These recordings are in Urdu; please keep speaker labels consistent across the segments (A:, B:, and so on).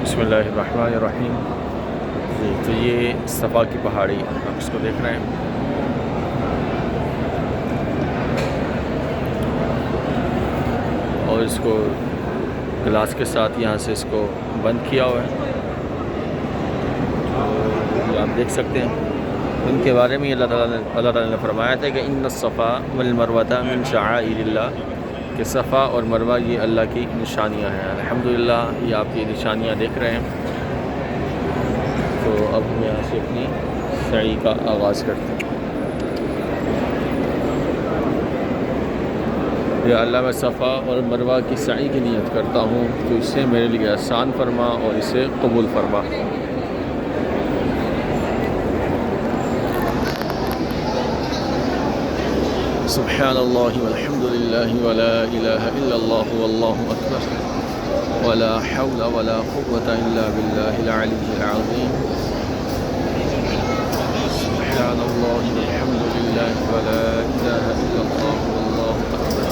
A: بسم اللہ الرحمن الرحیم. جی تو یہ صفا کی پہاڑی آپ اس کو دیکھ رہے ہیں. اور اس کو گلاس کے ساتھ یہاں سے اس کو بند کیا ہوا ہے. تو یہ آپ دیکھ سکتے ہیں. ان کے بارے میں اللہ تعالیٰ نے فرمایا تھا کہ ان الصفا والمروۃ من شعائر اللہ، کہ صفا اور مروہ یہ اللہ کی نشانیاں ہیں. الحمدللہ یہ آپ یہ نشانیاں دیکھ رہے ہیں. تو اب ہم یہاں سے اپنی سعی کا آغاز کرتے ہیں. یا اللہ میں صفا اور مروہ کی سعی کی نیت کرتا ہوں تو اسے میرے لیے آسان فرما اور اسے قبول فرما. سبحان اللہ والحمد للہ ولا الہ الا اللہ واللہ اکبر ولا حول ولا قوة الا باللہ العلی العظیم. سبحان اللہ والحمد للہ ولا الہ الا اللہ واللہ اکبر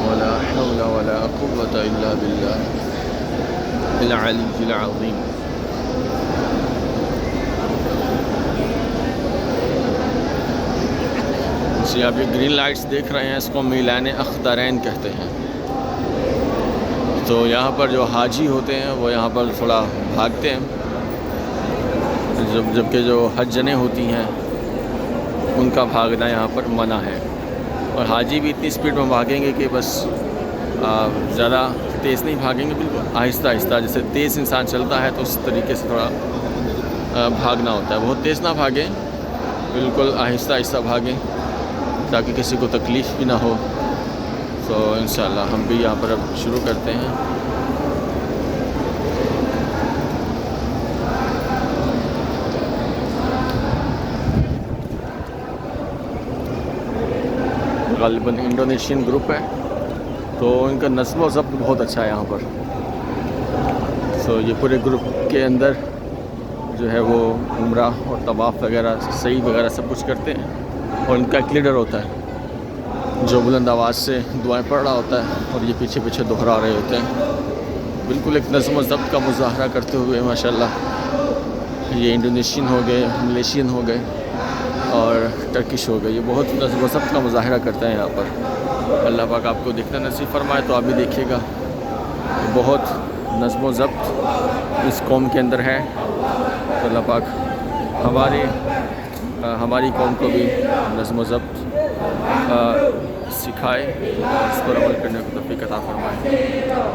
A: ولا حول ولا قوة الا باللہ العلی العظیم. جی آپ یہ گرین لائٹس دیکھ رہے ہیں، اس کو میلان اخترین کہتے ہیں. تو یہاں پر جو حاجی ہوتے ہیں وہ یہاں پر تھوڑا بھاگتے ہیں، جبکہ جو حجنیں ہوتی ہیں ان کا بھاگنا یہاں پر منع ہے. اور حاجی بھی اتنی سپیڈ میں بھاگیں گے کہ بس زیادہ تیز نہیں بھاگیں گے، بالکل آہستہ آہستہ. جیسے تیز انسان چلتا ہے تو اس طریقے سے تھوڑا بھاگنا ہوتا ہے. بہت تیز نہ بھاگیں، بالکل آہستہ آہستہ بھاگیں تاکہ کسی کو تکلیف بھی نہ ہو. تو انشاءاللہ ہم بھی یہاں پر اب شروع کرتے ہیں. غالباً انڈونیشین گروپ ہے تو ان کا نظم و ضبط بہت اچھا ہے یہاں پر. تو یہ پورے گروپ کے اندر جو ہے وہ عمرہ اور طواف وغیرہ صحیح وغیرہ سب کچھ کرتے ہیں. اور ان کا ایک لیڈر ہوتا ہے جو بلند آواز سے دعائیں پڑھ رہا ہوتا ہے اور یہ پیچھے پیچھے دہرا رہے ہوتے ہیں، بالکل ایک نظم و ضبط کا مظاہرہ کرتے ہوئے. ماشاءاللہ یہ انڈونیشین ہو گئے، ملیشین ہو گئے اور ٹرکش ہو گئے، یہ بہت نظم و ضبط کا مظاہرہ کرتے ہیں یہاں پر. اللہ پاک آپ کو دیکھنا نصیب فرمائے تو آپ بھی دیکھیے گا. بہت نظم و ضبط اس قوم کے اندر ہے. تو اللہ پاک ہماری قوم کو بھی نظم و ضبط سکھائے اور اس پر عمل کرنے کو توفیق عطا فرمائے.